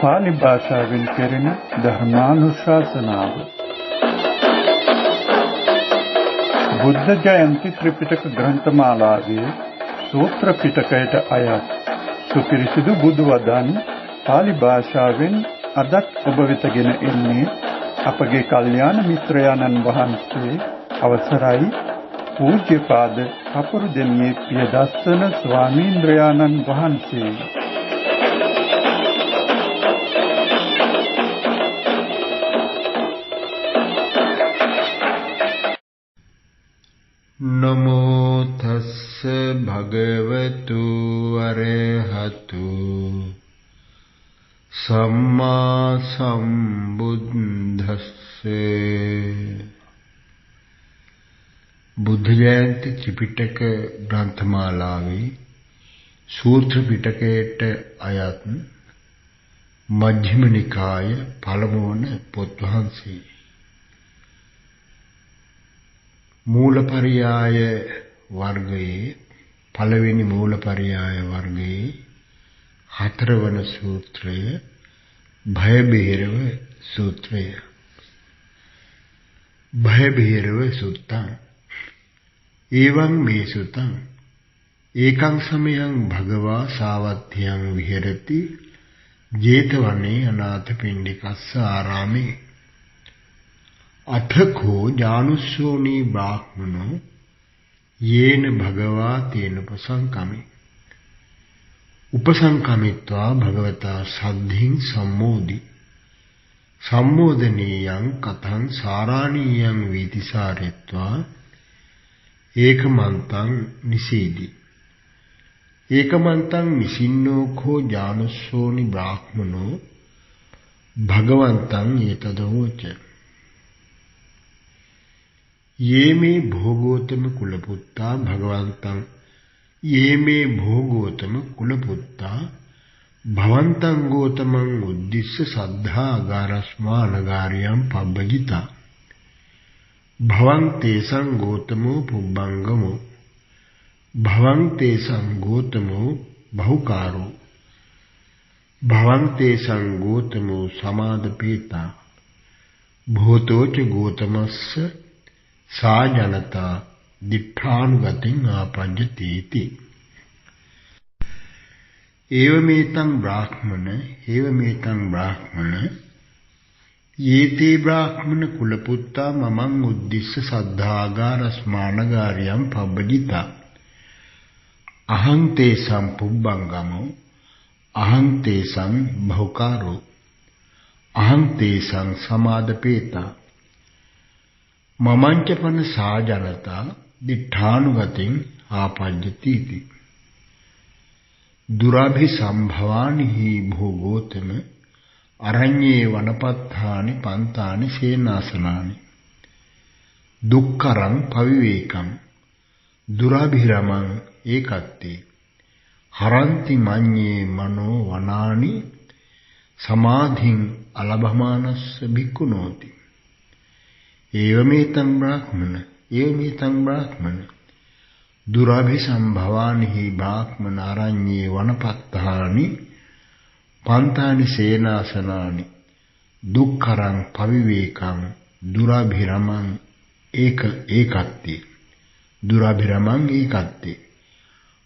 පාලි භාෂාවෙන් කෙරෙන ධර්මානුශාසනාව. බුද්ධ ජයන්ති ත්‍රිපිටක ග්‍රන්ථමාලාවේ සූත්‍ර පිටකයට අයත් සුපිරිසිදු බුදු වදන් පාලි භාෂාවෙන් අදත් ඔබ වෙතගෙන එන්නේ අපගේ කල්යාණ මිත්‍රයාණන් වහන්සේ අවසරයි පූජ්‍යපාද කපුරුදෙණියේ පියදස්සන ස්වාමීන්ද්‍රයාණන් වහන්සේ. නමෝ තස්ස භගවතු අරහතු සම්මා සම්බුද්දස්ස. බුද්ධ ජයන්ති ත්‍රිපිටක ග්‍රන්ථමාලාවේ සූත්‍ර පිටකයට අයත් මජ්ක්‍ධිම නිකාය පළමුවන පොත් වහන්සේ. මූලපරියාය වර්ගයේ පළවෙනි මූලපරියාය වර්ගයේ හතරවන සූත්‍රය භය බේරව සූත්‍රය. භය බේරව සුත්තං එවං මේ සුතං ඒකං සමයං භගවා සාවත්තියං විහෙරති ජේතවනේ අනාථපිණ්ඩිකස්ස ආරාමේ අතකෝ ජානුස්සෝනී බ්‍රාහ්මනෝ යේන භගවා තේන උපසංකමි උපසංකමිත්වා භගවතා සද්ධින් සම්මෝදි සම්මෝදනීයං කතං සාරාණීයං වීතිසාරෙත්වා ඒකමන්තං නිසීදි. ඒකමන්තං නිසින්නෝ කෝ ජානුස්සෝනි බ්‍රාහ්මනෝ භගවන්තං ඒතදෝච. යේමේ භෝගෝතම කුලපුත්තා භගවන්තං යේමේ භෝගෝතම කුලපුත්තා භවන්තං ගෝතමං උද්දිස්ස සද්ධා අගාරස්මානගාරියම් පබ්බජිතා භවං තේසං ගෝතමෝ පුබ්බංගමෝ භවං තේසං ගෝතමෝ බහුකාරෝ භවං තේසං ගෝතමෝ සමාදපේතා භූතෝච ගෝතමස්ස සා ජනතා දිඨානුගතින් ආපඤ්ඤතීති. ඒවමේතං බ්‍රාහ්මණ යේතේ බ්‍රාහ්මණ කුලපුත්තා මමං උද්දිස්ස සද්ධාගාරස්මානගාරියම් පබ්බජිතා අහං තේසං පුබ්බංගමෝ අහං තේසං බහුකාරෝ අහං තේසං සමාදපේතා මමංච පන සා ජනතා දිඨානුගතින් ආපඤ්ඤතීති. දුරාභි සම්භවානි හි භෝගෝතම අරඤ්ඤේ වනපත්තානි පන්තානි සේනාසනානි දුක්ඛරං පවිවේකං දුරාභිරමං ඒකත්තේ හරන්ති මඤ්ඤේ මනෝ වනානි සමාධින් අලභමානස්ස භික්ඛුනෝති. ඒවමේතං බ්‍රාහ්මණ දුරාභිසම්භවානි හි බ්‍රාහ්මණ අරඤ්ඤේ වනපත්තානි පන්තානි සේනාසනානි දුක්ඛරං පවිවේකං දුරාභිරමං ඒකත්තේ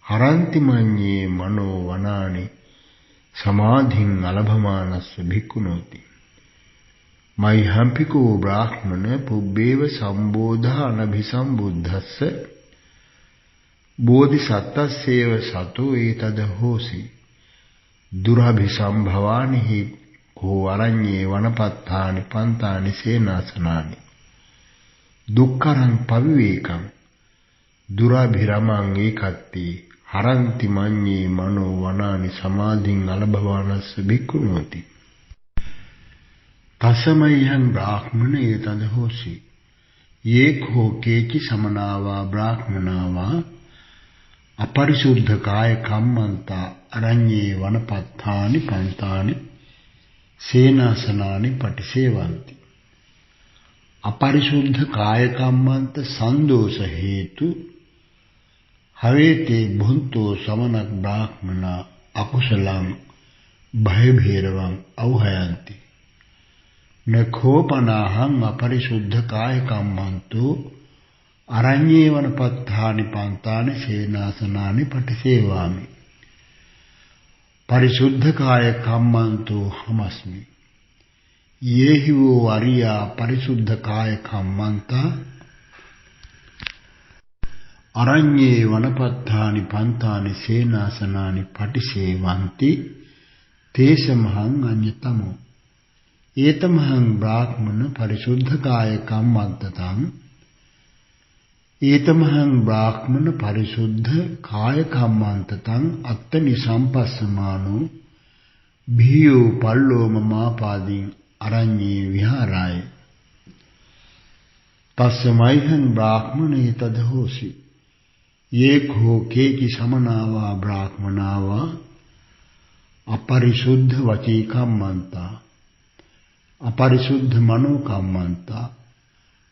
හරන්ති මඤ්ඤේ මනෝ වනානි සමාධින් අලභමානස්ස භික්ඛුනෝති. මයිහම්පිකෝ බ්‍රාහ්මණ පුබ්බේව සම්බෝධා අනභිසම්බුද්ධස්ස බෝධිසත්තස්සේව සතෝ ඒතද හෝසි දුරාභිසම්භවානි හි කෝ අරඤ්ඤේ වනපත්තානි පන්තානි සේනාසනානි දුක්ඛරං පවිවේකං දුරාභිරමං ඒකත්තේ හරන්ති මඤ්ඤේ මනෝ වනානි සමාධින් අලභවානස්ස භික්ඛුනෝති. තසමයං බ්‍රාහ්මණ ඒතද හෝසි යේකෝ කේචි සමනාවා බ්‍රාහ්මනාවා අපරිශුද්ධ කාය කම්මන්තා අරඤ්ඤේ වනපත්තානි පන්තානි සේනාසනානි පටිසේවಂತಿ. අපරිශුද්ධ කාය කම්මන්ත සන්දෝෂ හේතු හවේතේ භුන්තෝ සමනක් බ්‍රාහ්මනා අකුසලං भयभीरवं औहयन्ति न खोपनाहं अपरिशुद्धकाय कम्मन्तु अरण्ये वनपत्थानि पान्तानि सेनासनानि पटिसेवामि परिशुद्धकाय कम्मन्तु हमस्मि ये ही वो आर्या परिशुद्धकाय कम्मन्ता अरण्ये वनपत्थानि पान्तानि सेनासनानि पटिसेवन्ति तेषमहं अन्यतमो एतमहं ब्राह्मण परिशुद्धकाय कम्मन्ततं एतमहं ब्राह्मण परिशुद्धकाय कम्मन्ततं अत्तनि संपस्समानो भियो पल्लो ममापादि अरण्ये विहाराय तस्मैहं ब्राह्मणे तदहोसि ये खो केकि समनावा ब्राह्मणावा अपरिशुद्ध वची कम्मन्ता अपरिशुद्ध मनो कम्मन्ता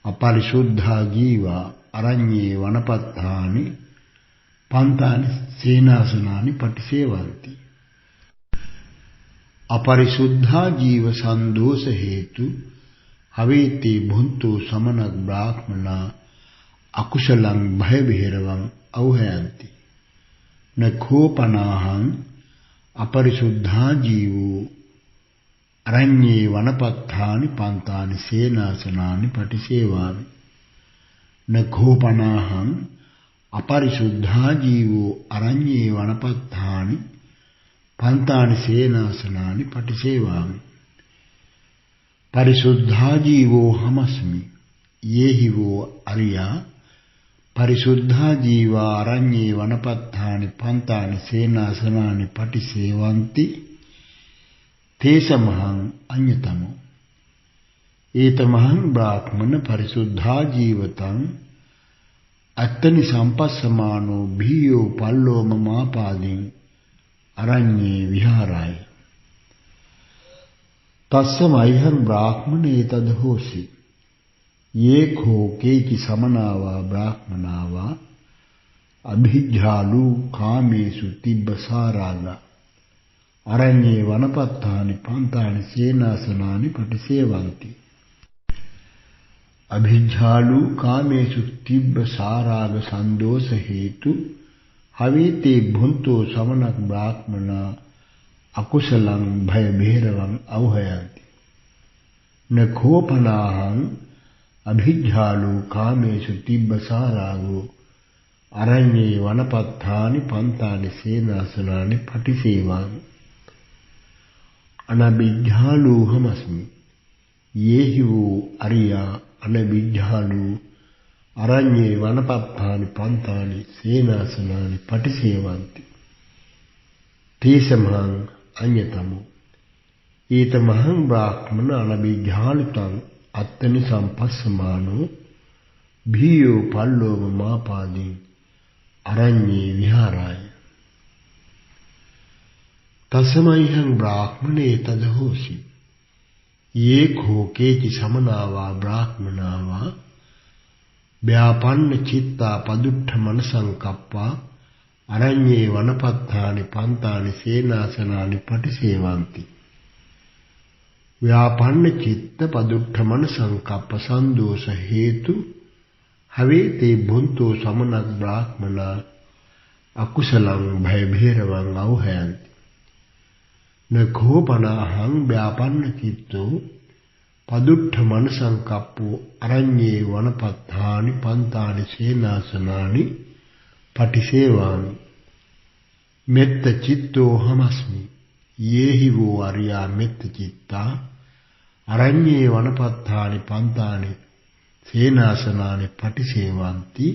अपरिशुद्धा जीवा अरण्ये वनपत्थानि पान्तानि सेनासनानि पटिसेवन्ति अपरिशुद्धा जीव संदोष हेतु हवेति भुंतो समनक ब्राह्मणा अकुशलं भयभीरवं औहयन्ति न खोपनाहं अपरिशुद्धा जीवो अरण्ये वनपत्थानि पान्तानि सेनासनानि पटिसेवामि न खोपनाहं अपरिशुद्धा जीवो अरण्ये वनपत्थानि पान्तानि सेनासनानि पटिसेवामि परिशुद्धा जीवो हमस्मि ये ही वो आर्या परिशुद्धा जीवा अरण्ये वनपत्थानि पान्तानि सेनासनानि पटिसेवन्ति तेषमहं अन्यतमो एतमहं ब्राह्मण परिशुद्धा जीवतं अत्तनि संपस्समानो भियो पल्लो ममापादि अरण्ये विहाराय तस्मैहं ब्राह्मणे तदहोसि ये खो केकि समनावा ब्राह्मणावा अभिज्ञालु कामेषु तिब्बसारागा अरण्ये वनपत्थानि पान्तानि सेनासनानि पटिसेवन्ति अभिज्ञालु कामेषु तिब्बसाराग संदोष हेतु हवेते भुंतो समनक ब्राह्मणा अकुशलं भयभीरवं औहयन्ति न खोपनाहं अभिज्ञालु कामेषु तिब्बसारागो अरण्ये वनपत्थानि पान्तानि सेनासनानि पटिसेवामि अनभिज्ञालु हमस्मि ये ही वो आर्या अनभिज्ञालु अरण्ये वनपत्थानि पान्तानि सेनासनानि पटिसेवन्ति तेषमहं अन्यतमो एतमहं ब्राह्मण अनभिज्ञालुतं अत्तनि संपस्समानो भियो पल्लो ममापादि अरण्ये विहाराय तस्मैहं ब्राह्मणे तदहोसि ये खो केचि समनावा ब्राह्मणावा व्यापन्न चित्ता पदुट्ठ मनसंकप्पा अरण्ये वनपत्थानि पान्तानि सेनासनानि पटिसेवन्ति व्यापन्न चित्त पदुट्ठ मनसंकप्प संदोष हेतु हवेते भुंतो समनक ब्राह्मणा अकुशलं भयभीरवं औहयन्ति न खोपनाहं व्यापन्न चित्तो पदुट्ठ मनसंकप्पो अरण्ये वनपत्थानि पान्तानि सेनासनानि पटिसेवामि मेत्त चित्तो हमस्मि ये ही वो आर्या मेत्त चित्ता अरण्ये वनपत्थानि पान्तानि सेनासनानि पटिसेवन्ति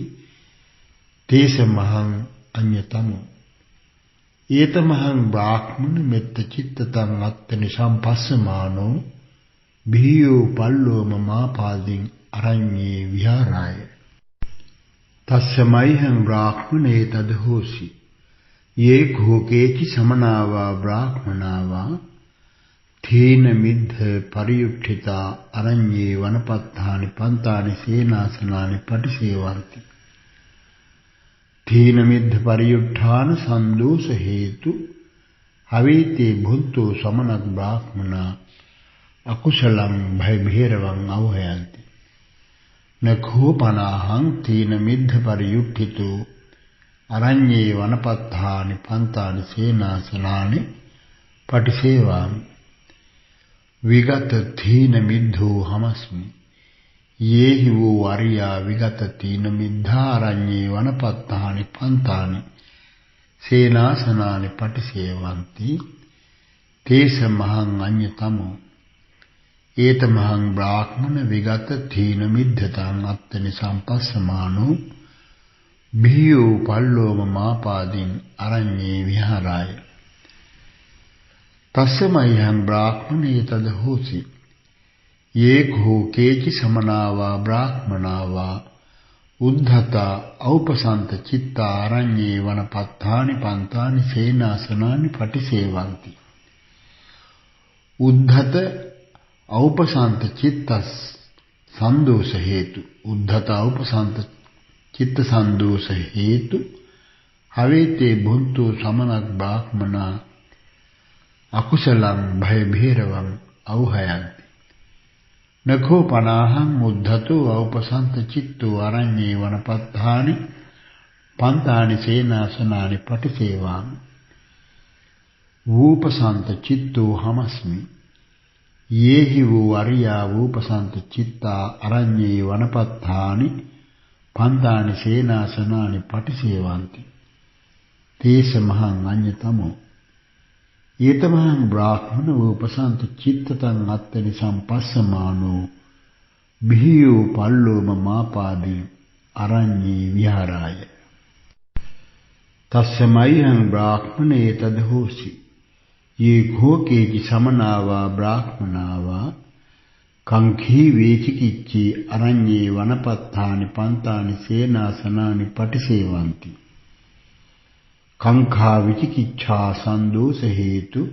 तेषमहं अन्यतमो एतमहं ब्राह्मण मेत्त चित्ततं अत्तनि संपस्समानो भियो पल्लो ममापादि अरण्ये विहाराय तस्मैहं ब्राह्मणे तदहोसि ये खो केचि समनावा ब्राह्मणावा थेन मिद्ध परियुट्ठिता अरण्ये वनपत्थानि पान्तानि सेनासनानि पटिसेवन्ति थेन मिद्ध परियुट्ठान संदोष हेतु हवीते भुंतो समनक ब्राह्मणा अकुशलं भयभैरवं औहयन्ति न खोपनाहं तीन मिद्ध परियुक्तितो अरण्ये वनपत्थानि पंतानि सेनासनानि पटिसेवामि विगत तीन मिद्धो हमस्मि ये हि वो आर्या विगत तीन मिद्धा अरण्ये वनपत्थानि पंतानि सेनासनानि पटिसेवन्ति तेषमहं अन्यतमो एतमहं ब्राह्मण विगत तीन मिद्धतां अत्तनि सम्पस्समानो भियो पल्लोममापादिं अरण्ये विहाराय तस्य मह्यं ब्राह्मणे तदहोसि ये घो केचि समना वा ब्राह्मणा वा उद्धता औपसंत चित्ता अरण्ये वनपत्थानि पंतानि सेनासनानि पटिसेवन्ति उद्धत औपसंत चित्त संदोष हेतु उद्धत औपसंत चित्त संदोष हेतु हवेते भुंतो समनक ब्राह्मणा अकुशलं भयभैरवं औहयन्ति नखोपनाहं उद्धतो औपसंत चित्तो अरण्ये वनपत्थानि पंतानि सेनासनानि पटिसेवामि वूपसंत चित्तो हमस्मि ये हि वो आर्या वूपसंत चित्ता अरण्ये वनपत्थानि पंतानि सेनासनानि पटिसेवन्ति तेषमहं अन्यतमो एतमहं ब्राह्मण वूपसंत चित्ततं अत्तनि सम्पस्समानो भियो पल्लोममापादि अरण्ये विहाराय तस्य मह्यं ब्राह्मणे तदहोसि ये घो केचि समना वा ब्राह्मणा वा कंखी वेचिकिच्छि अरण्ये वनपत्थानि पंतानि सेनासनानि पटिसेवन्ति कंखा विचिकिच्छा संदोष हेतु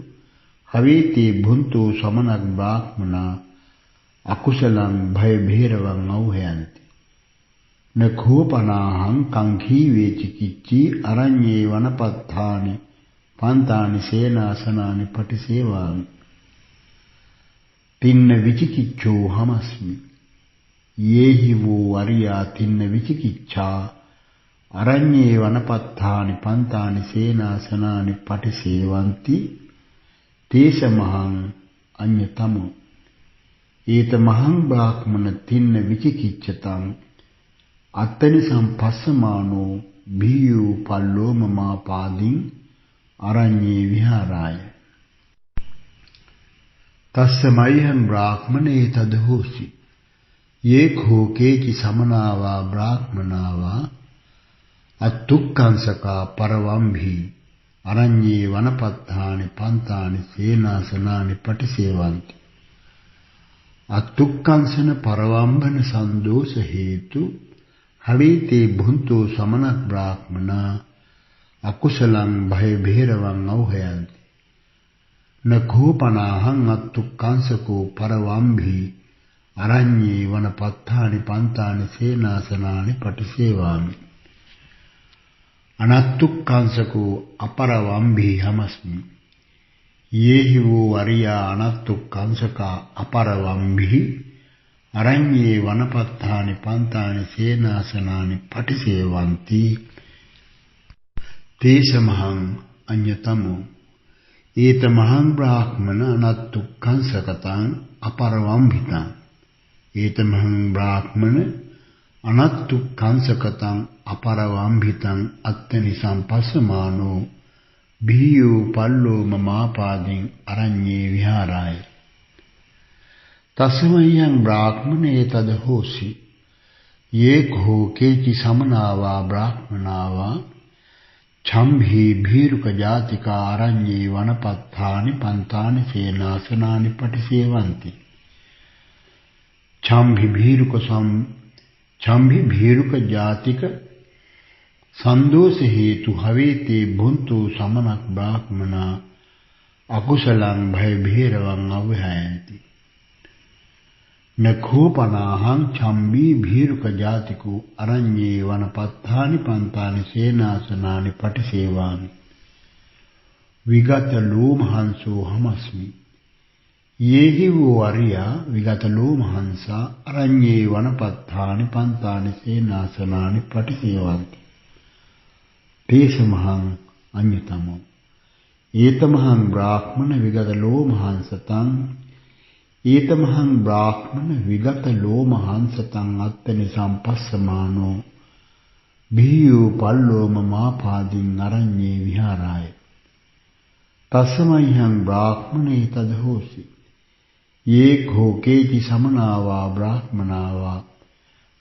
हवेते भुंतो समनक ब्राह्मणा अकुशलं भयभैरवं औहयन्ति न खोपनाहं कंखी वेचिकिच्छि अरण्ये वनपत्थानि पंतानि सेनासनानि पटिसेवामि तिन्न विचिकिच्छो हमस्मि ये हि वो आर्या तिन्न विचिकिच्छा अरण्ये वनपत्थानि पंतानि सेनासनानि पटिसेवन्ति तेषमहं अन्यतमो एतमहं ब्राह्मण तिन्न विचिकिच्छतां अत्तनि सम्पस्समानो भियो पल्लोममापादिं अरण्ये विहाराय तस्य मह्यं ब्राह्मणे तदहोसि ये घो केचि समना वा ब्राह्मणा वा अत्तुक्कंसका परवंभि अरण्ये वनपत्थानि पंतानि सेनासनानि पटिसेवन्ति अत्तुक्कंसन परवंभन संदोष हेतु हवेते भुंतो समनक ब्राह्मणा अकुशलं भयभैरवं औहयन्ति न खोपनाहं अत्तुक्कंसको परवंभि अरण्ये वनपत्थानि पंतानि सेनासनानि पटिसेवामि अनत्तुक्कंसको अपरवंभि हमस्मि ये हि वो आर्या अनत्तुक्कंसका अपरवंभि अरण्ये वनपत्थानि पंतानि सेनासनानि पटिसेवन्ति तेषमहं अन्यतमो एतमहं ब्राह्मण अनत्तुक्कंसकतां अपरवंभितां एतमहं ब्राह्मण अनत्तुक्कंसकतां अपरवंभितं अत्तनि सम्पस्समानो भियो पल्लोममापादिं अरण्ये विहाराय तस्य मह्यं ब्राह्मणे तदहोसि ये घो केचि समना वा ब्राह्मणा वा छम्भी भीरुक जातिका अरण्ये वनपत्थानि पंतानि सेनासनानि पटिसेवन्ति छम्भी भीरुक जातिक संदोष हेतु हवेते भुंतो समनक ब्राह्मणा अकुशलं भयभैरवं औहयन्ति न खोपनाहं छम्भी भीरुक जातिको अरण्ये वनपत्थानि पंतानि सेनासनानि पटिसेवामि विगत लोमहंसो हमस्मि। ये हि वो आर्या विगत लोमहंसा अरण्ये वनपत्थानि पंतानि सेनासनानि पटिसेवन्ति तेषमहं अन्यतमो। एतमहं ब्राह्मण विगत लोमहंसतं एतमहं ब्राह्मण विगत लोमहंसतं अत्तनि संपस्समानो भीयो पल्लोममापादिं अरण्ये विहाराय। तस्मैहं ब्राह्मणे तद्होसि। ये घोकेति समना वा ब्राह्मणा वा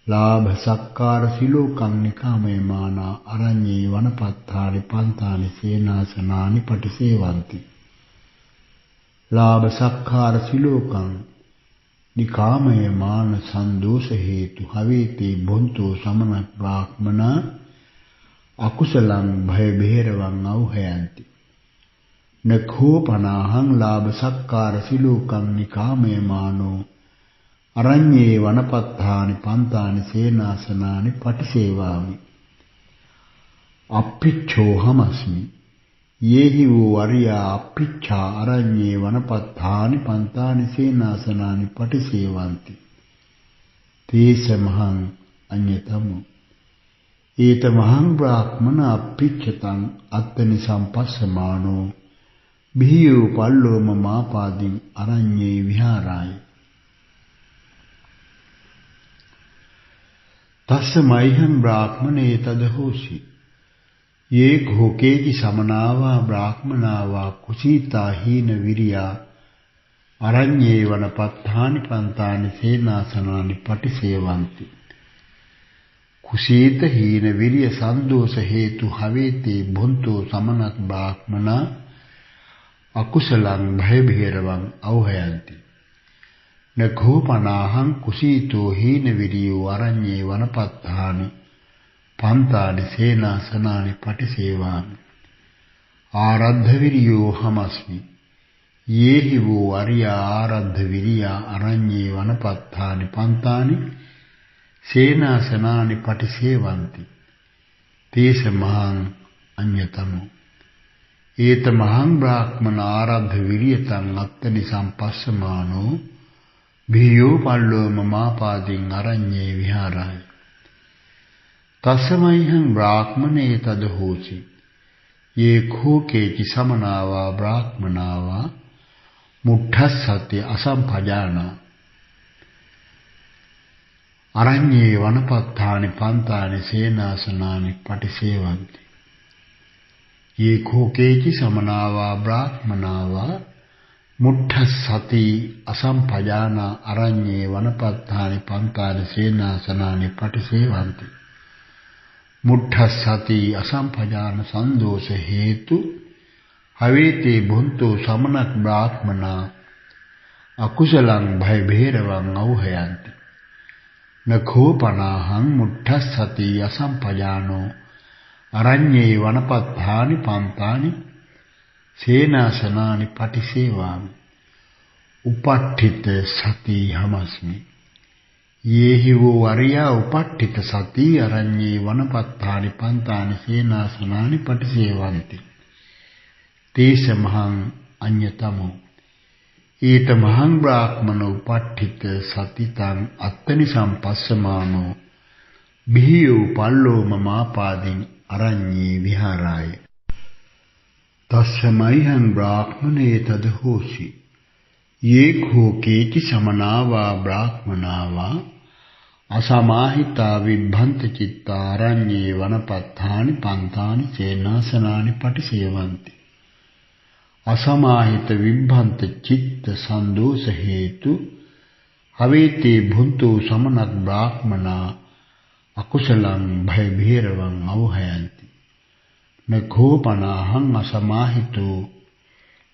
लाभ सत्कार सिलोकं निकामयमाना अरण्ये वनपत्थानि पंतानि सेनासनानि पटिसेवन्ति। लाभ सत्कार सिलोकं निकामयमान संदोष हेतु हवेति भुंतो समन ब्राह्मणा अकुशलं भयभैरवं औहयन्ति। न खोपनाहं लाभ सत्कार सिलोकं निकामयमानो अरण्ये वनपत्थानि पंतानि सेनासनानि पटिसेवामि। अप्पिच्छोऽहमस्मि। ये हि वो आर्या अप्पिच्छा अरण्ये वनपत्थानि पंतानि सेनासनानि पटिसेवन्ति तेषमहं अन्यतमो। एतमहं ब्राह्मण अप्पिच्छतं अत्तनि संपस्समानो भीयो पल्लोममापादिं अरण्ये विहाराय। तस्मैहं ब्राह्मणे तद्होसि। ये घोकेति समना वा ब्राह्मणा वा कुशीता हीन विरिया अरण्ये वनपत्थानि पंतानि सेनासनानि पटिसेवन्ति। कुशीत हीन वीर्य संदोष हेतु हवेते भुंतो समनत ब्राह्मणा अकुशलं भयभैरवं औहयन्ति। न घोपनाहं कुशीतो हीन वीर्यो अरण्ये वनपत्थानि पंतानि सेनासनानि पटिसेवामि। आरब्धवीर्योऽहमस्मि। ये हि वो आर्या आरब्धवीर्या अरण्ये वनपत्थानि पंतानि सेनासनानि पटिसेवन्ति तेषमहं अन्यतमो। एतमहं ब्राह्मण आरब्धवीर्यतं अत्तनि संपस्समानो भीयो पल्लोममापादिं अरण्ये विहाराय। तस्मैहं ब्राह्मणे तद्होसि। ये घोकेति समना वा ब्राह्मणा वा मुट्ठस्सत्य असंभजाना अरण्ये वनपत्थानि पंतानि सेनासनानि पटिसेवन्ति। ये घोकेति समना वा ब्राह्मणा वा मुट्ठस्सति असंभजाना अरण्ये वनपत्थानि पंतानि सेनासनानि पटिसेवन्ति। मुट्ठस्सति असंभजान संदोष हेतु हवेते भुंतो समनक ब्राह्मणा अकुशलं भयभैरवं औहयन्ति। न खोपनाहं मुट्ठस्सति असंभजानो अरण्ये वनपत्थानि पंतानि सेनासनानि पटिसेवामि। उपट्ठित सती हमस्मि। ये हि वो आर्या उपट्ठित सती अरण्ये वनपत्थानि पंतानि सेनासनानि पटिसेवन्ति तेषमहं अन्यतमो। एतमहं ब्राह्मण उपट्ठित सतितं अत्तनि संपस्समानो भीयो पल्लोममापादिं अरण्ये विहाराय। तस्मैहं ब्राह्मणे तद्होसि। ये घोकेति समना वा ब्राह्मणा वा असमाहिता विभ्रान्तचित्ता अरण्ये वनपत्थानि पंतानि सेनासनानि पटिसेवन्ति। असमाहित विभ्रांत चित्त संदोष हेतु हवेते भुंतो समनत ब्राह्मणा अकुशलं भयभैरवं औहयन्ति। न घोपनाहं असमाहितो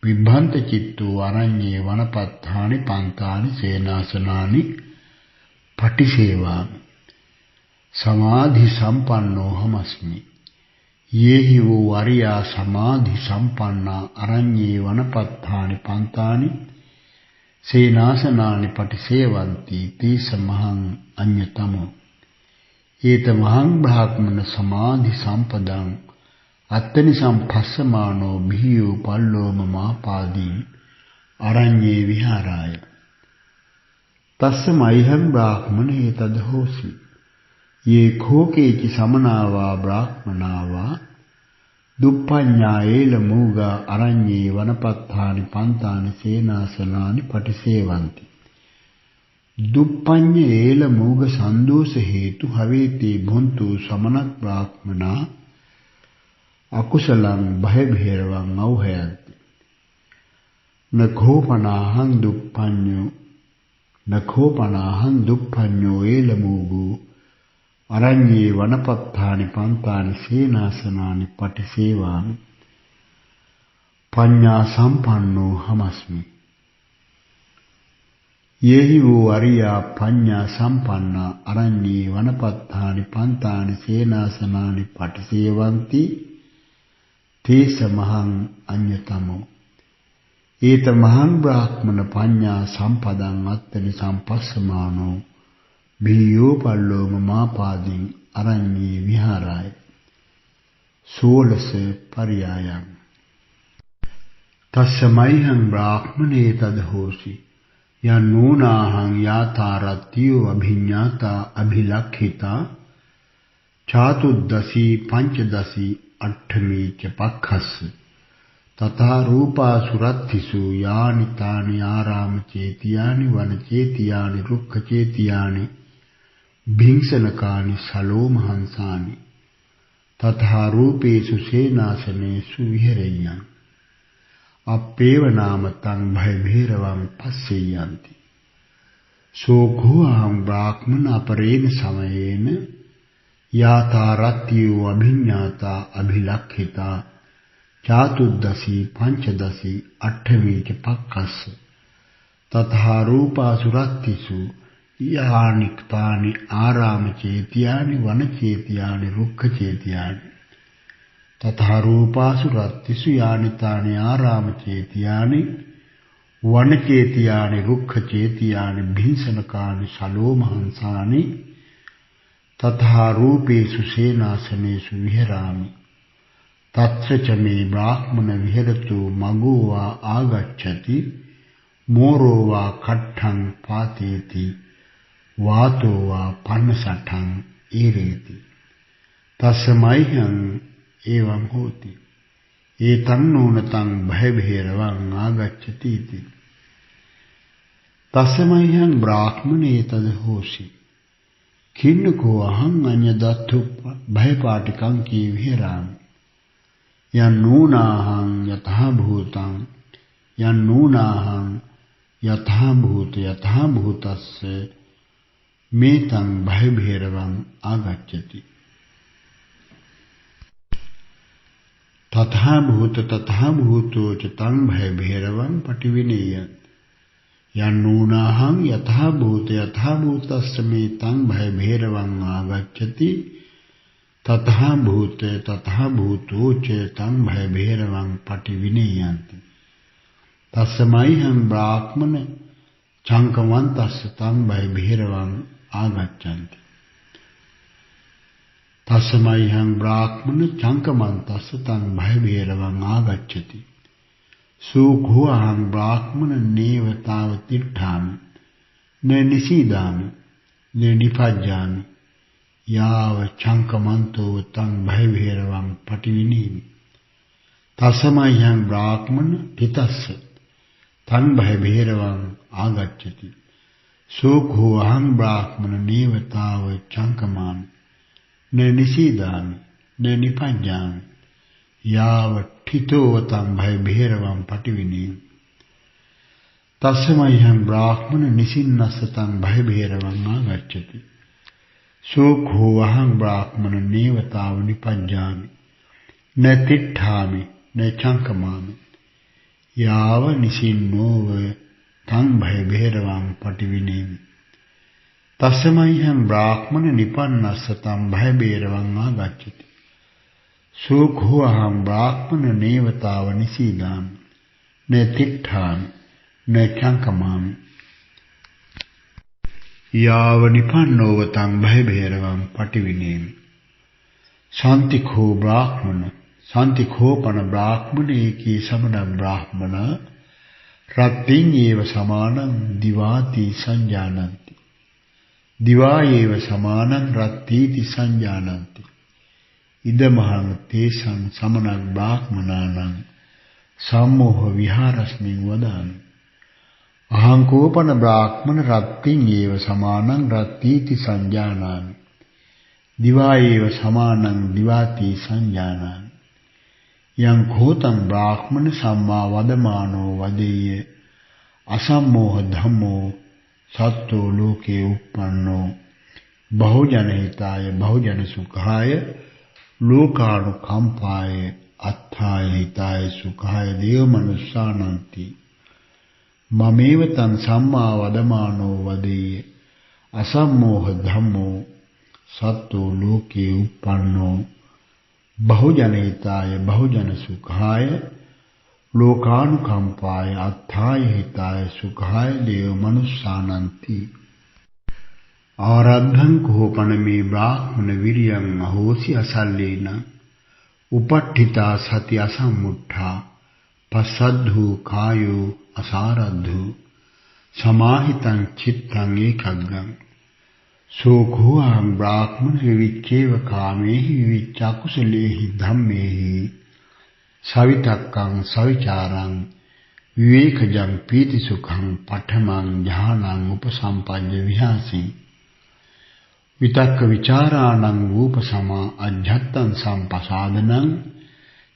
विभ्रांत चित्तो अरण्ये वनपत्थानि पंतानि सेनासनानि पटिसेवामि। समाधि संपन्नोऽहमस्मि। ये हि वो आर्या समाधि संपन्ना अरण्ये वनपत्थानि पंतानि सेनासनानि पटिसेवन्ति तेषमहं अन्यतमो। एतमहं ब्राह्मण समाधि संपदं අත්තනි සම්පස්සමානෝ භීයෝ පල්ලෝම මාපාදී අරඤ්ඤේ විහාරාය. තස්ස මයිහං බ්‍රාහ්මණේ තදහෝසි යේ khokeci සමනාවා බ්‍රාහ්මනාවා දුප්පඤ්ඤා ඒල මූගා අරඤ්ඤේ වනපත්තානි පන්තානි සේනාසනානි පටිසේවಂತಿ. දුප්පඤ්ඤ ඒල මූග සන්දෝෂ හේතු හවේතේ භොන්තු සමනක් බ්‍රාහ්මනා අකුසලං භය භේරවං අවහයන්ති. නඛෝපනාහං දුප්පඤ්ඤෝ ඒල මූගෝ අරඤ්ඤේ වනපත්තානි පන්තානි සේනාසනානි පටිසේවාමි. පඤ්ඤා සම්පන්නෝ හමස්මි. යේහි වූ අරියා පඤ්ඤා සම්පන්නා අරඤ්ඤේ වනපත්තානි පන්තානි සේනාසනානි පටිසේවಂತಿ තේස මහං අඤ්ඤතමෝ. ඒත මහං බ්‍රාහ්මණ පඤ්ඤා සම්පදං අත්තනි සම්පස්සමානෝ භීයෝ පල්ලෝම මාපාදින් අරඤ්ඤේ විහාරාය. 16 පරියායං. තස්සමයිහං බ්‍රාහ්මනේ තදහෝසි යන්නෝනාහං යාතාරත්තියෝ අභිඤ්ඤාතා අභිලක්ඛිතා චාතුද්දසී පංචදසී අට්ඨමී ච පක්ඛස්ස තථා රූපා සුරත්තිසු යානි තානි ආරාම චේතියානි වන චේතියානි රුක්ඛ චේතියානි භිංසනකානි සලෝමහංසානි තථා රූපේසු සේනාසනේසු විහෙරෙය්‍යං අප්පේව නාමතං භය භේරවං පස්සෙය්‍යන්ති. සෝඛෝ අහං බ්‍රාහ්මණ අපරේණ සමයේන යාතාරත්තියෝ අභිඤ්ඤාතා අභිලක්ඛිතා චාතුද්දසී පංචදසී අට්ඨමී ච පක්ඛස්ස තථා රූපා සුරත්තිසු යානික්තානි ආරාම චේතියානි වන චේතියානි රුක්ඛ චේතියානි තථා රූපා සුරත්තිසු යානිතානි ආරාම චේතියානි වන චේතියානි රුක්ඛ චේතියානි භිංසනකානි සලෝමහංසානි තථා රූපේසු සේනාසනේසු විහෙරාමි. තත්‍රච මේ බ්‍රාහ්මණ විහෙරතු මගෝ වා ආගච්ඡති මෝරෝ වා කට්ඨං පාතේති වාතෝ වා පන්නසට්ඨං ඊරේති. තස්සමයිහං එවං හෝති ඒතං නෝනතං භය භේරවං ආගච්ඡති इति. තස්සමයිහං බ්‍රාහ්මනේ තදහෝසි කින්නකෝ අහං අඤ්ඤදත්තු භයපාටිකං කී විහෙරාමි. යන්නූනාහං යතහා භූතං යන්නූනාහං යතහා භූත යතහා භූතස්ස මේතං භය භේරවං ආගච්ඡති. තථා භූතෝ ච තං භය භේරවං පටිවිනේය. යන්නූනාහං යතහා භූතස්ස මේතං භය භේරවං ආගච්ඡති. තථා භූතෝ ච තං භය භේරවං පටිවිනේයන්ති. තස්සමයිහං බ්‍රාහ්මණ චංකවන්තස්ස තං භය භේරවං ආගච්ඡanti. තස්සමයිහං බ්‍රාහ්මණ චංකමන්තස්ස තං භය භේරවං ආගච්ඡති. සූඛෝ අහං බ්‍රාහ්මණ නේවතාව තිට්ඨාමි න නිසීදාමි න නිපජ්ජාමි යාව චංකමන්තෝ තං භය භේරවං පටිවිනීමි. තස්සමයිහං බ්‍රාහ්මණ තිතස්ස තං භය භේරවං ආගච්ඡති. සූඛෝ අහං බ්‍රාහ්මණ නේවතාව චංකමාමි න නිසීදාමි න නිපජ්ජාමි යාව ठितो तं भय भैरवं पटिविनीम्. तस्मैहं ब्राह्मण निसिन्नस्य तं भय भैरवं आगच्छति. सुखो अहं ब्राह्मण नेव ताव निपज्जामि न तिष्ठामि न चङ्कमामि याव निसिन्नोव तं भय भैरवं पटिविनीम्. तस्मैहं ब्राह्मण निपन्नस्य तं भय भैरवं आगच्छति. सुखो अहं ब्राह्मण नेव ताव निसीदामि न तिष्ठामि न चङ्कमामि याव निपन्नोव तं भय भैरवं पटिविनेमि. शान्तिखो ब्राह्मण සන්තිඛෝපන බ්‍රාහ්මණේකී සමන බ්‍රාහ්මණ රත්තිං ඒව සමානං දිවාති සංජානಂತಿ දිවා ඒව සමානං රත්තිති සංජානಂತಿ ඉදමහං තේසං සමන බ්‍රාහ්මනානං සම්මෝහ විහාරස්මින් වදාමි අහං කෝපන බ්‍රාහ්මණ රත්තිං ඒව සමානං රත්තිති සංජානාමි දිවා ඒව සමානං දිවාති සංජානාමි යං කෝතං බ්‍රාහ්මණ සම්මා වදමානෝ වදෙය්‍ය අසම්මෝහ ධම්මෝ සත්තෝ ලෝකේ උප්පන්නෝ බහුජන හිතාය බහුජන සුඛාය ලෝකානුකම්පාය අත්ථාය හිතාය සුඛාය දේව මනුස්සානಂತಿ මමේව තං සම්මා වදමානෝ වදෙය්‍ය අසම්මෝහ ධම්මෝ සත්තෝ ලෝකේ උප්පන්නෝ බහුජන හිතාය බහුජන සුඛාය ලෝකානුකම්පාය අත්ථාය හිතාය සුඛාය දේව මනුස්සානಂತಿ ආරද්ධං කෝපන මේ බ්‍රාහ්මණ විරියං අහෝසි අසල්ලේන උපට්ඨිතා සති අසම්මුට්ඨා පස්සද්ධු කායෝ අසාරද්ධු සමාහිතං චිත්තං ඒකග්ගං සෝඛෝ අහං බ්‍රාහ්මණ විවිච්ඡේව කාමේහි විවිච්ඡාකුසලේහි ධම්මේහි සවිතක්කං සවිචාරං විවේකජං පීතිසුඛං පඨමං ඥානං උපසම්පජ්ජ විහාසී විතක්ක විචාරාණං රූපසමා අජ්ජත්තං සම්පසාදනං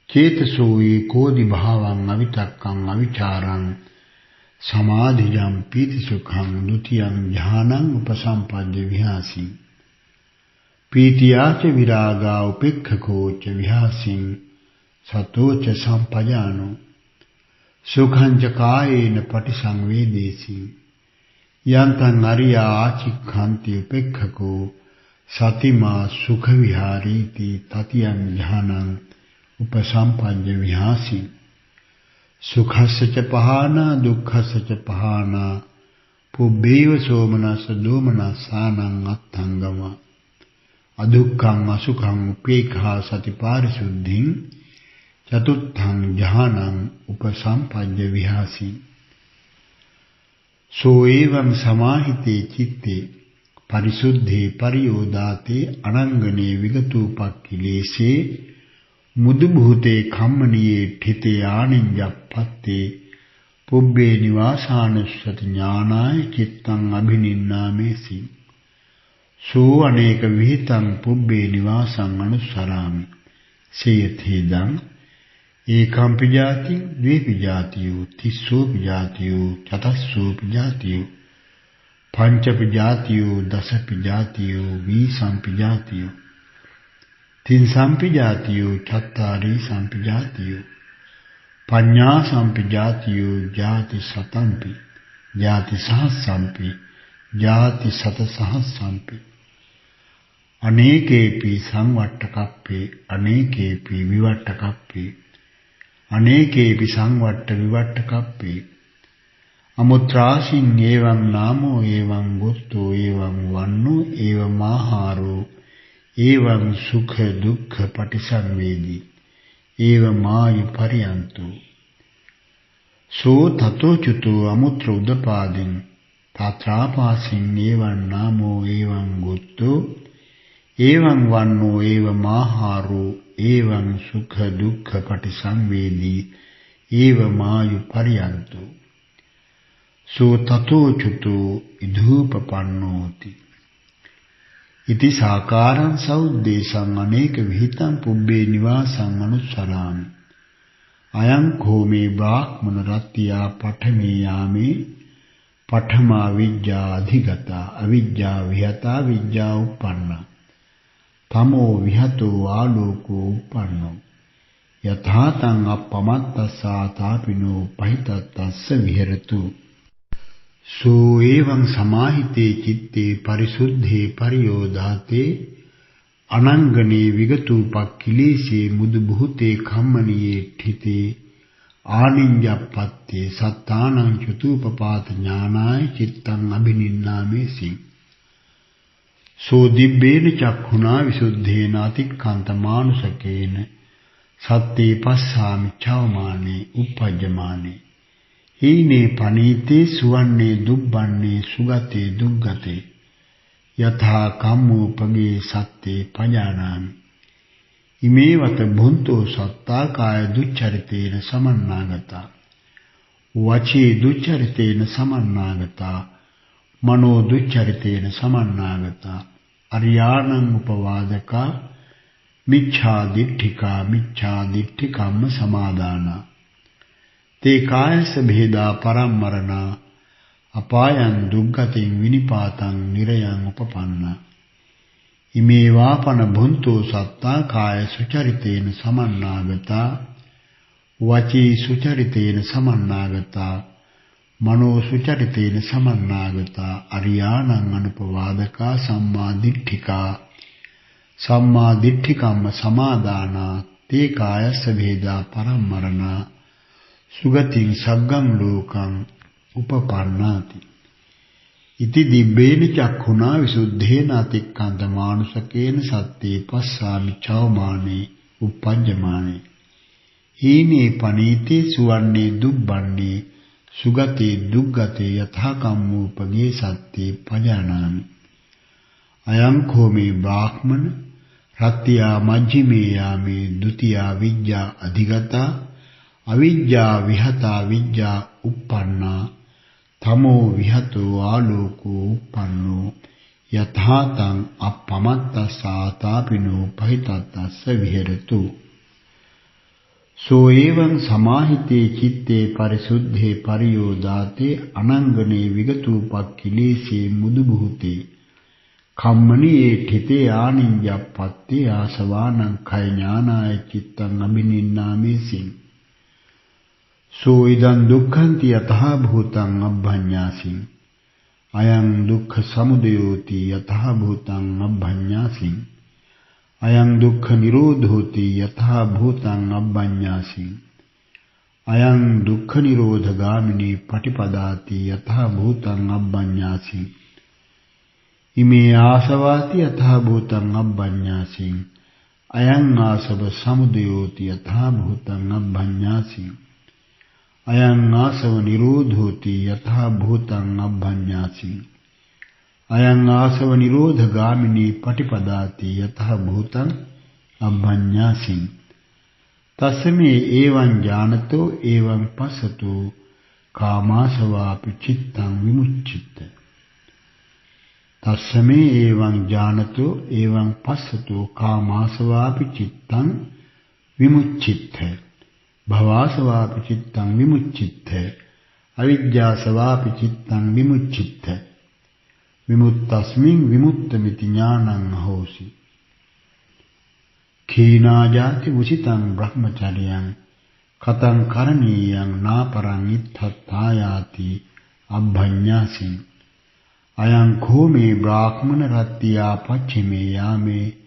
චේතසෝ ඒකෝදි භාවං අවිතක්කං අවිචාරං සමාධිජං පීතිසුඛං ဒ ුතියං ඥානං උපසම්පජ්ජ විහාසී පීතියාච විරාගා උපේක්ඛකෝච විහාසින් සතෝච සම්පජානෝ සුඛං ච කායේන පටිසංවේදේසී යන්තං අරියා ආචික්ඛන්ති උපේක්ඛකෝ සතිමා සුඛ විහාරීති තතියං ඥානං උපසම්පජ්ජ විහාසී සුඛස්ස ච පහානා දුක්ඛස්ස ච පහානා පුබ්බේව සෝමනස්ස දෝමනස්සානං අත්ථංගම අදුක්ඛං අසුඛං උපේක්ඛා සතිපාරිසුද්ධින් චතුත්ථං ඥානං උපසම්පජ්ජ විහාසී සෝ එවං සමාහිතේ චිත්තේ පරිසුද්ධේ පරියෝදාතේ අනංගනේ විගතූපක්ඛිලේසේ මුදු භූතේ කම්මනියේ ठिते ආනිඤ්ඤප්පත්තේ පුබ්බේ නිවාසානුස්සති ඥානාය චිත්තං අභිනින්නාමේසි සෝ අනේක විහිතං පුබ්බේ නිවාසං අනුස්සරාමි සේයතේදං ඒකම්පි ජාති ද්වේපි ජාතියෝ තිස්සෝපි ජාතියෝ චතස්සෝපි ජාතියෝ පංචපි ජාතියෝ දසපි ජාතියෝ වීසම්පි ජාතියෝ තින්සම්පි ජාතියෝ චත්තාරි සම්පි ජාතියෝ පඤ්ඤා සම්පි ජාතියෝ ජාති සතම්පි ජාති සහස්සම්පි ජාති සත සහස්සම්පි අනේකේපි සංවට්ඨකප්පේ අනේකේපි විවට්ඨකප්පේ අනේකේපි සංවට්ඨ විවට්ඨකප්පේ අමුත්‍රාසින් ඒවං නාමෝ ඒවං ගොත්තෝ ඒවං වන්නෝ ඒවං ආහාරෝ ඒවං සුඛ දුක්ඛ පටිසංවේදී ඒව මායු පරියන්තෝ සෝ තතෝ චුතෝ අමුත්‍ර උදපාදින් තාත්‍රාපාසින් ඒවං නාමෝ ඒවං ගොත්තෝ ඒවං වන්නෝ ඒව මාහාරෝ ඒවං සුඛ දුක්ඛ පටිසංවේදී ඒව මායු පරියන්තෝ සෝ තතෝ චුතෝ ඉදූපපන්නෝති ඉති සාකාරං සෞද්දේශං අනේක විහිතං පුබ්බේ නිවාසං අනුස්සරාමි අයං කෝමේ බ්‍රාහ්මන රත්ත්‍යා පඨමේ යාමේ පඨමා විජ්ජා අධිගතා අවිජ්ජා විහතා විජ්ජා උප්පන්නා තමෝ විහතෝ ආලෝකෝ උප්පන්නෝ යථාතං අප්පමත්තස්සා තාපිනෝ පහිතත්තස්ස විහෙරතු සෝ එවං සමාහිතේ චිත්තේ පරිසුද්ධේ පරියෝදාතේ අනංගනේ විගතූපක්ඛිලේසේ මුදු බුහතේ කම්මනියේ ठिते ආනිඤ්ඤප්පත්තේ සත්තානං චතුපපාත ඥානාය චිත්තං අභිනින්නාමේසි සෝ දිබ්බේන චක්ඛුනා විසුද්ධේන අතික්ඛන්ත මානුසකේන සත්තේ පස්සාමි චවමානේ uppajjamaane හීනේ පනීතේ සුවන්නේ දුබ්බන්නේ සුගතේ දුග්ගතේ යථා කම්මෝපගේ සත්තේ පජානාමි ඉමේවත භුන්තෝ සත්තා කාය දුච්චරිතේන සමන්නාගතා වචී දුච්චරිතේන සමන්නාගතා මනෝ දුච්චරිතේන සමන්නාගතා අරියාණං උපවාදකා මිච්ඡා දිට්ඨිකම්ම සමාදානා තේ කායස භේදා පරම්මරණා අපායන් දුග්ගතින් විනිපාතං නිරයං උපපන්නා ඉමේ වාපන භුන්තෝ සත්තා කාය සුචරිතේන සමන්නාගතා වචී සුචරිතේන සමන්නාගතා මනෝ සුචරිතේන සමන්නාගතා අරියාණං අනුපවාදකා සම්මා දිට්ඨිකම්ම සමාදානා තේ කායස්ස භේදා පරම්මරණා සුගතින් සග්ගං ලෝකං උපපන්නාති ඉති දිබ්බේන චක්ඛුනා විසුද්ධේන අතික්ඛන්ත මානුසකේන සත්තේ පස්සාමි චවමානේ uppajjamaane හීනේ පනීතේ සුවන්නේ දුබ්බන්නේ සුගතේ දුග්ගතේ යථා කම්මෝපගේ සත්තේ පජානාමි අයං කෝමේ බ්‍රාහ්මන රත්ත්‍යා මජ්ජිමේ යාමේ ဒ ුතියා විජ්ජා අධිගතා අවිජ්ජා විහතා විජ්ජා uppannā තමෝ විහතෝ ආලෝකෝ uppannෝ යථාතං අප්පමත්තසාතාපිනෝ පහිතත්තස්ස විහෙරතු සෝ එවං සමාහිතේ චිත්තේ පරිසුද්ධේ පරියෝදාතේ අනංගනේ විගතූපක්ඛිලේසේ මුදුබුහුතේ කම්මනියේ ठिते ආනිඤ්ඤප්පත්තේ ආසවානං කය ඥානාය චිත්තං අබිනින්නාමේසින් සෝ ඉදං දුක්ඛන්ති යතහා භූතං අබ්බඤ්ඤාසින් අයං දුක්ඛ සමුදයෝති යතහා භූතං අබ්බඤ්ඤාසින් අයං දුක්ඛ නිරෝධෝති යතහා භූතං අබ්බඤ්ඤාසින් අයං දුක්ඛ නිරෝධගාමිනී පටිපදාති යතහා භූතං අබ්බඤ්ඤාසින් ඉමේ ආසවාති යතහා භූතං අබ්බඤ්ඤාසින් අයං ආසව සමුදයෝති යතහා භූතං අබ්බඤ්ඤාසින් අයං ආසව නිරෝධෝති යතහා භූතං අබ්බඤ්ඤාසින් අයං ආසව නිරෝධගාමිනී පටිපදාති යතහා භූතං අබ්බඤ්ඤාසින් තස්මේ එවං ඥානතෝ එවං පස්සතෝ කාමාසවාපි චිත්තං විමුච්ඡිත තස්මේ එවං ඥානතෝ එවං පස්සතෝ කාමාසවාපි චිත්තං විමුච්ඡිත භවාසවාපි චිත්තං විමුච්ඡිත අවිජ්ජාසවාපි චිත්තං විමුච්ඡිත විමුක්තස්මින් විමුක්තമിതി ඥානං හෝසි කීනාජාති උචිතං බ්‍රහ්මචර්යං කතං කරණීයං නාපරං ඉත්තත්තායාති අබ්බඤ්ඤාසින් අයං කෝමේ බ්‍රාහ්මන රත්ත්‍යා පච්චිමේ යාමේ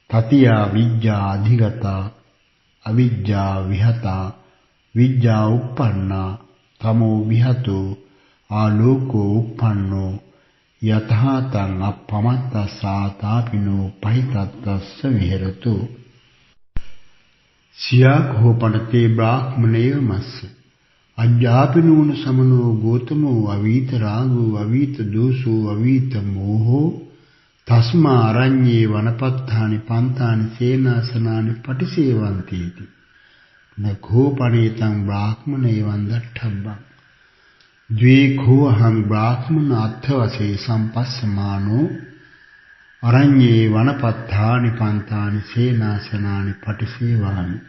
තතියා විජ්ජා අධිගතා අවිජ්ජා විහතා විජ්ජා uppannā තමෝ විහතෝ ආලෝකෝ uppannෝ යතහාතං අප්පමත්තසාතාපිනෝ පහිතත්තස්ස විහෙරතු සියාඛෝපනතේ බ්‍රාහ්මණේව මස්ස අජ්ජාපිනෝන සමනෝ ගෝතමෝ අවීත රාගෝ අවීත දෝසෝ අවීත මෝහෝ තස්මා අරඤ්ඤේ වනපත්තානි පන්තානි සේනාසනානි පටිසේවන්තේති නඛෝපනේතං බ්‍රාහ්මණේවං දට්ඨබ්බං ද්වේඛෝහං බ්‍රාහ්මණ අත්ථවසේ සම්පස්සමානෝ අරඤ්ඤේ වනපත්තානි පන්තානි සේනාසනානි පටිසේවාමි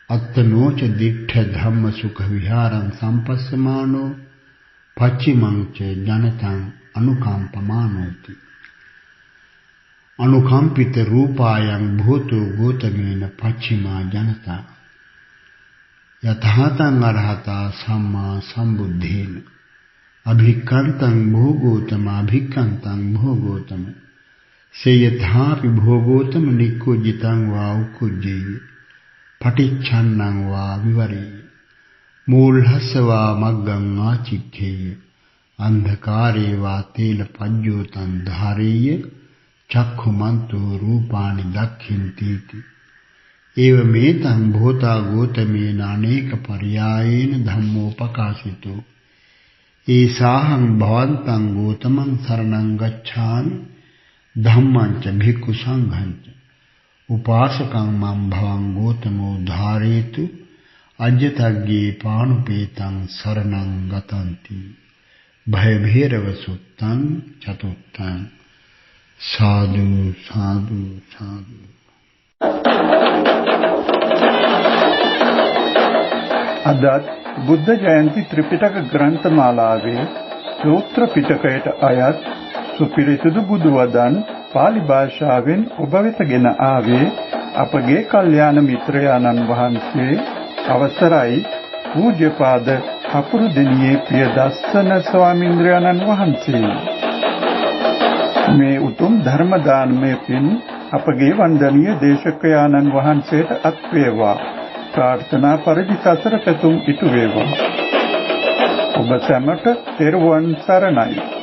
අත්තනෝච දිට්ඨ ධම්ම සුඛ විහාරං සම්පස්සමානෝ පච්චිමං ච ජනතං අනුකම්පමානෝති අනුකම්පිත රූපායන් භූතෝ ගෝතමේන පච්චිමා ජනතා යතහතං අරහතා සම්මා සම්බුද්ධේන අභික්ඛන්තං භෝගෝතම අභික්ඛන්තං භෝගෝතම සේයථාපි භෝගෝතම නික්ඛුජිතං වා උක්ඛුජ්ජේ පටිච්ඡන්නං වා විවරේ මූලහස්සවා මග්ගං ආචික්ඛේය අන්ධකාරේ වා තේල පඤ්ඤෝතං ධාරේය චක්ඛුමන්තෝ රූපානි දක්ඛින්ති एवमेतं भूता गौतमेन अनेक पर्यायेन धम्मोपकाशितो एषाहं भवन्तं गौतमं शरणं गच्छामि धम्मं च भिक्खु संघं च उपासकं मम भवं गौतमो धारयतु अज्ञतज्ञे पाणुपेतं शरणं गतन्ति भयभैरव सुत्तं चतुर्थं साधु साधु साधु। අදත් බුද්ධ ජයන්ති ත්‍රිපිටක ග්‍රන්ථමාලාවේ සූත්‍ර පිටකයට අයත් සුපිරිසිදු බුදු වදන් පාලි භාෂාවෙන් ඔබ වෙතගෙන ආවේ අපගේ කල්යාණ මිත්‍රයාණන් වහන්සේ අවසරයි පූජ්‍යපාද කපුරුදෙණියේ ප්‍රියදස්සන ස්වාමීන්ද්‍රයාණන් වහන්සේ. මේ උතුම් ධර්ම දානමය පින් අපගේ වන්දනීය දේශකයාණන් වහන්සේට අත් වේවා. प्रार्थना परिधि ससर पेतुम इटु वेवा। ඔබ සැමට තෙරුවන් සරණයි।